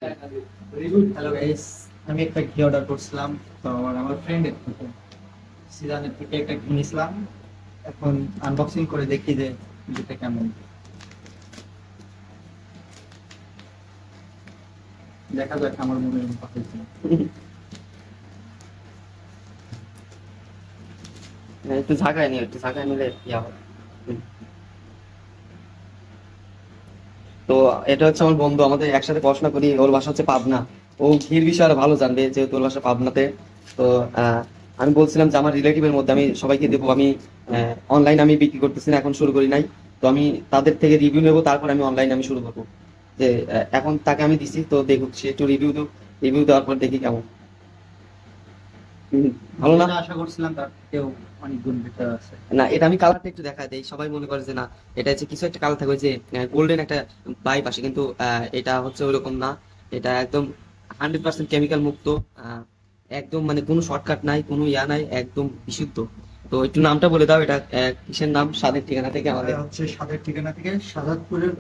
Hello guys, আমি একটা ঘি অর্ডার করছিলাম। তো আমার ফ্রেন্ডের থেকে, সিজানের থেকে একটা ঘি নিয়েছিলাম। এখন আনবক্সিং করে দেখি যে ঘিটা কেমন। দেখা যাক আমার মনের মতো হয়েছে। একটু ঝাঁকায় নিও, একটু ঝাঁকায় নিলে ইয়া হবে। হুম। তো এটা হচ্ছে আমার বন্ধু, আমাদের একসাথে পড়াশোনা করি, ওর বাসা হচ্ছে পাবনা। ও ঘির বিষয়ে আরো ভালো জানবে যেহেতু ওর বাসা পাবনাতে। তো আহ, আমি বলছিলাম যে আমার রিলেটিভের মধ্যে আমি সবাইকে দেবো। আমি অনলাইন আমি বিক্রি করতেছি না, এখন শুরু করি নাই। তো আমি তাদের থেকে রিভিউ নেবো, তারপর আমি অনলাইন আমি শুরু করবো। যে এখন তাকে আমি দিছি, তো দেখুক সে একটু রিভিউ দেব। রিভিউ দেওয়ার পর দেখি কেমন। হুম, ভালো না? যেটা আশা করছিলাম তার থেকেও অনেক গুণ বেটার আছে। না, এটা আমি কালারটা একটু দেখা দেই, সবাই মনে করে যে না, এটা হচ্ছে কিছু একটা কালার থাকবে যে গোল্ডেন একটা ভাইব আসে, কিন্তু এটা হচ্ছে ওইরকম না। এটা একদম 100% কেমিক্যাল মুক্ত। আহ, একদম মানে কোনো শর্টকাট নাই, কোনো ইয়া নাই, একদম বিশুদ্ধ। তো একটু নামটা বলে দাও, এটা কিসের নাম, স্বাদের ঠিকানা থেকে এটা আমাদের। হচ্ছে স্বাদের ঠিকানা থেকে, শাহাদপুরের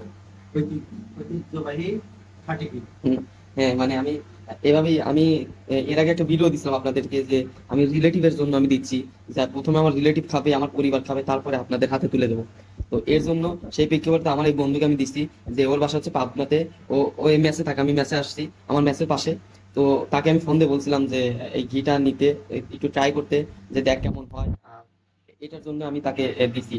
ঐতিহ্যবাহী খাঁটি ঘি। হুম, হ্যাঁ মানে আমি এভাবেই আমি এর আগে একটা ভিডিও দিছিলাম আপনাদেরকে যে আমি রিলেটিভের জন্য আমি দিচ্ছি। যা প্রথমে আমার রিলেটিভ খাবে, আমার পরিবার খাবে, তারপরে আপনাদের হাতে তুলে দেবো। তো এর জন্য সেই প্রেক্ষাপটে আমার এই বন্ধুকে আমি দিচ্ছি, যে ওর বাসা হচ্ছে পাবনাতে। ও এই মেসে থাকে, আমি মেসে আসছি, আমার মেসের পাশে। তো তাকে আমি ফোন দিয়ে বলছিলাম যে এই ঘিটা নিতে, একটু ট্রাই করতে, যে দেখ কেমন হয়। এটার জন্য আমি তাকে দিছি।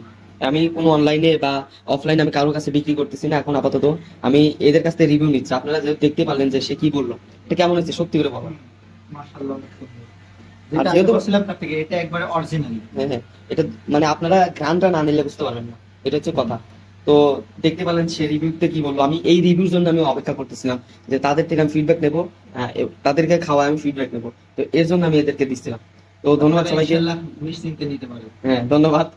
আমি কোনো অনলাইনে বা অফলাইনে আমি কারোর কাছে বিক্রি করতেছি না এখন আপাতত। আমি এদের কাছ থেকে রিভিউ নিচ্ছি। আপনারা যেহেতু দেখতে পারলেন যে সে কি বললো, এটা কেমন হয়েছে সত্যি করে বলো। মাশাআল্লাহ, অনেক সুন্দর। আর যেটা আশা যেহেতু করছিলাম তার থেকে এটা একবারে অরিজিনাল। হ্যাঁ হ্যাঁ, এটা মানে আপনারা ঘ্রাণটা না নিলে বুঝতে পারবেন না, এটা হচ্ছে কথা। তো দেখতে পারলেন সে রিভিউতে কি বললো। আমি এই রিভিউর জন্য আমি অপেক্ষা করতেছিলাম, যে তাদের থেকে আমি ফিডব্যাক নেবো। তাদেরকে খাওয়ায় আমি ফিডব্যাক নেবো। তো এর জন্য আমি এদেরকে দিচ্ছিলাম। তো ধন্যবাদ আপনারা সবাইকে। ইনশাআল্লাহ নিশ্চিন্তে নিতে পারেন। হ্যাঁ, ধন্যবাদ।